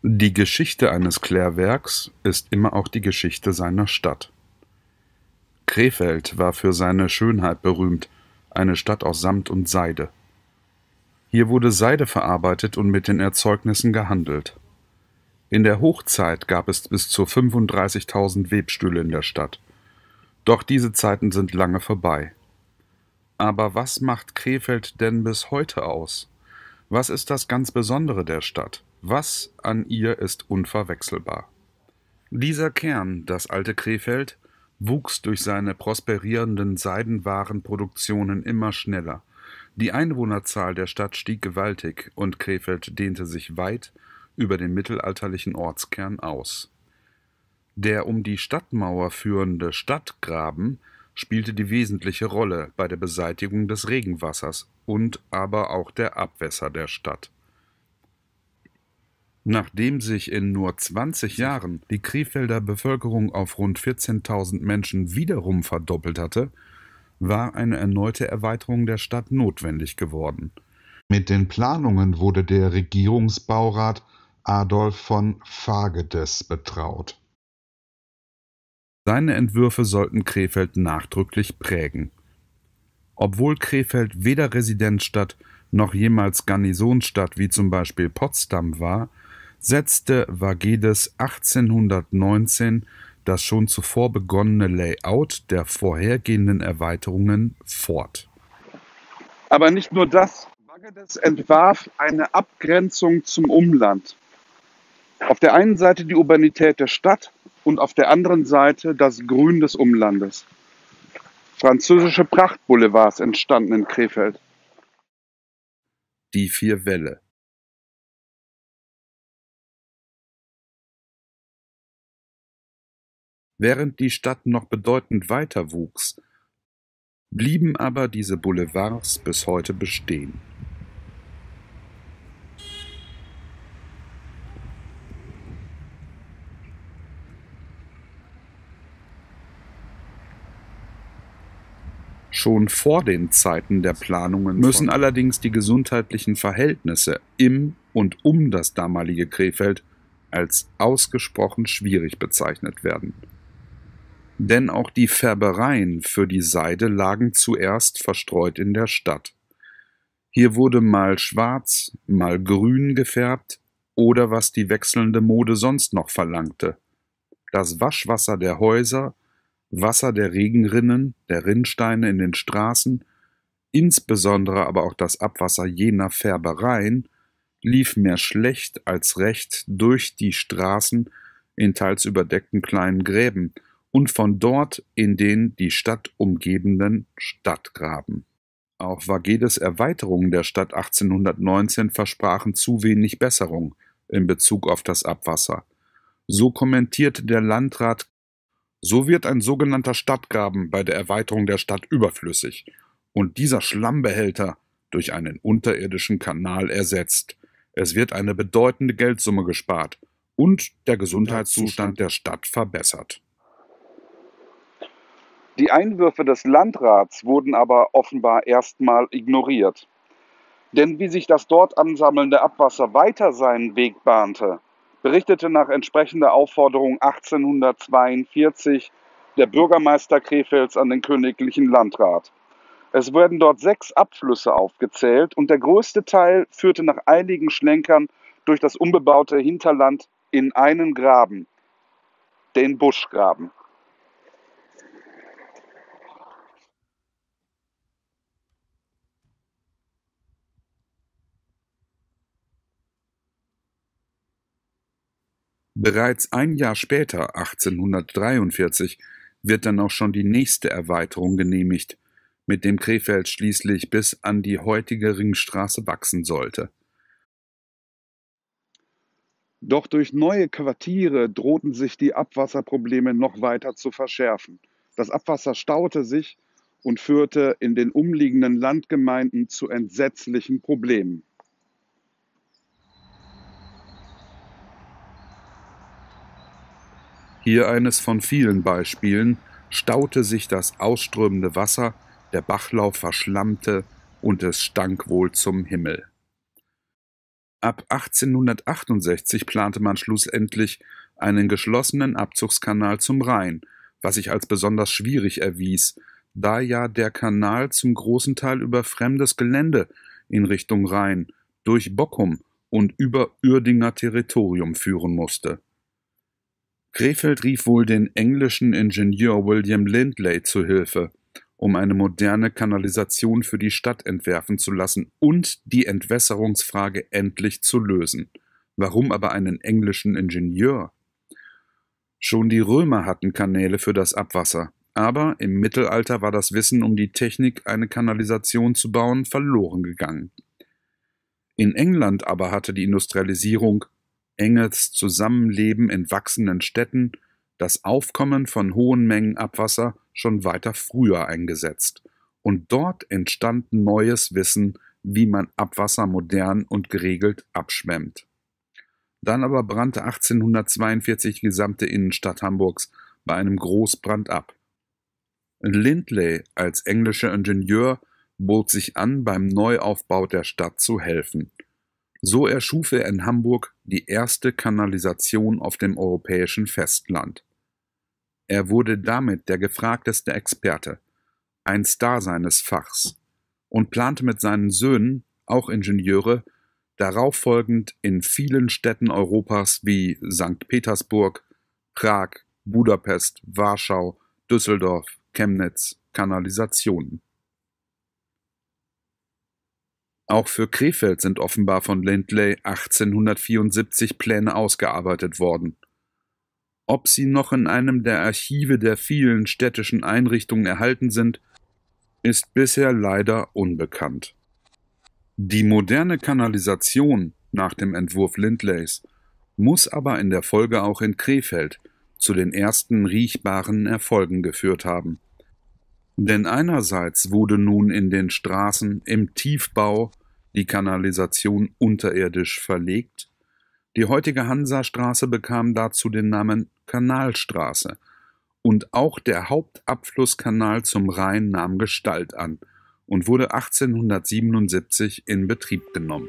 Die Geschichte eines Klärwerks ist immer auch die Geschichte seiner Stadt. Krefeld war für seine Schönheit berühmt, eine Stadt aus Samt und Seide. Hier wurde Seide verarbeitet und mit den Erzeugnissen gehandelt. In der Hochzeit gab es bis zu 35.000 Webstühle in der Stadt. Doch diese Zeiten sind lange vorbei. Aber was macht Krefeld denn bis heute aus? Was ist das ganz Besondere der Stadt? Was an ihr ist unverwechselbar? Dieser Kern, das alte Krefeld, wuchs durch seine prosperierenden Seidenwarenproduktionen immer schneller. Die Einwohnerzahl der Stadt stieg gewaltig und Krefeld dehnte sich weit über den mittelalterlichen Ortskern aus. Der um die Stadtmauer führende Stadtgraben spielte die wesentliche Rolle bei der Beseitigung des Regenwassers und aber auch der Abwässer der Stadt. Nachdem sich in nur 20 Jahren die Krefelder Bevölkerung auf rund 14.000 Menschen wiederum verdoppelt hatte, war eine erneute Erweiterung der Stadt notwendig geworden. Mit den Planungen wurde der Regierungsbaurat Adolf von Fagedes betraut. Seine Entwürfe sollten Krefeld nachdrücklich prägen. Obwohl Krefeld weder Residenzstadt noch jemals Garnisonsstadt wie zum Beispiel Potsdam war, setzte Vagedes 1819 das schon zuvor begonnene Layout der vorhergehenden Erweiterungen fort. Aber nicht nur das. Vagedes entwarf eine Abgrenzung zum Umland. Auf der einen Seite die Urbanität der Stadt und auf der anderen Seite das Grün des Umlandes. Französische Prachtboulevards entstanden in Krefeld. Die 4 Wälle. Während die Stadt noch bedeutend weiter wuchs, blieben aber diese Boulevards bis heute bestehen. Schon vor den Zeiten der Planungen müssen allerdings die gesundheitlichen Verhältnisse im und um das damalige Krefeld als ausgesprochen schwierig bezeichnet werden. Denn auch die Färbereien für die Seide lagen zuerst verstreut in der Stadt. Hier wurde mal schwarz, mal grün gefärbt oder was die wechselnde Mode sonst noch verlangte. Das Waschwasser der Häuser, Wasser der Regenrinnen, der Rinnsteine in den Straßen, insbesondere aber auch das Abwasser jener Färbereien, lief mehr schlecht als recht durch die Straßen in teils überdeckten kleinen Gräben und von dort in den die Stadt umgebenden Stadtgraben. Auch Vagedes Erweiterungen der Stadt 1819 versprachen zu wenig Besserung in Bezug auf das Abwasser. So kommentierte der Landrat: So wird ein sogenannter Stadtgraben bei der Erweiterung der Stadt überflüssig und dieser Schlammbehälter durch einen unterirdischen Kanal ersetzt. Es wird eine bedeutende Geldsumme gespart und der Gesundheitszustand der Stadt verbessert. Die Einwürfe des Landrats wurden aber offenbar erstmal ignoriert. Denn wie sich das dort ansammelnde Abwasser weiter seinen Weg bahnte, berichtete nach entsprechender Aufforderung 1842 der Bürgermeister Krefelds an den königlichen Landrat. Es werden dort 6 Abflüsse aufgezählt und der größte Teil führte nach einigen Schlenkern durch das unbebaute Hinterland in einen Graben, den Buschgraben. Bereits ein Jahr später, 1843, wird dann auch schon die nächste Erweiterung genehmigt, mit dem Krefeld schließlich bis an die heutige Ringstraße wachsen sollte. Doch durch neue Quartiere drohten sich die Abwasserprobleme noch weiter zu verschärfen. Das Abwasser staute sich und führte in den umliegenden Landgemeinden zu entsetzlichen Problemen. Hier eines von vielen Beispielen: staute sich das ausströmende Wasser, der Bachlauf verschlammte und es stank wohl zum Himmel. Ab 1868 plante man schlussendlich einen geschlossenen Abzugskanal zum Rhein, was sich als besonders schwierig erwies, da ja der Kanal zum großen Teil über fremdes Gelände in Richtung Rhein, durch Bockum und über Uerdinger Territorium führen musste. Krefeld rief wohl den englischen Ingenieur William Lindley zu Hilfe, um eine moderne Kanalisation für die Stadt entwerfen zu lassen und die Entwässerungsfrage endlich zu lösen. Warum aber einen englischen Ingenieur? Schon die Römer hatten Kanäle für das Abwasser, aber im Mittelalter war das Wissen um die Technik, eine Kanalisation zu bauen, verloren gegangen. In England aber hatte die Industrialisierung, enges Zusammenleben in wachsenden Städten, das Aufkommen von hohen Mengen Abwasser schon weiter früher eingesetzt, und dort entstand neues Wissen, wie man Abwasser modern und geregelt abschwemmt. Dann aber brannte 1842 die gesamte Innenstadt Hamburgs bei einem Großbrand ab. Lindley als englischer Ingenieur bot sich an, beim Neuaufbau der Stadt zu helfen. So erschuf er in Hamburg die erste Kanalisation auf dem europäischen Festland. Er wurde damit der gefragteste Experte, ein Star seines Fachs, und plante mit seinen Söhnen, auch Ingenieure, darauffolgend in vielen Städten Europas wie St. Petersburg, Prag, Budapest, Warschau, Düsseldorf, Chemnitz Kanalisationen. Auch für Krefeld sind offenbar von Lindley 1874 Pläne ausgearbeitet worden. Ob sie noch in einem der Archive der vielen städtischen Einrichtungen erhalten sind, ist bisher leider unbekannt. Die moderne Kanalisation nach dem Entwurf Lindleys muss aber in der Folge auch in Krefeld zu den ersten riechbaren Erfolgen geführt haben. Denn einerseits wurde nun in den Straßen im Tiefbau die Kanalisation unterirdisch verlegt, die heutige Hansastraße bekam dazu den Namen Kanalstraße, und auch der Hauptabflusskanal zum Rhein nahm Gestalt an und wurde 1877 in Betrieb genommen.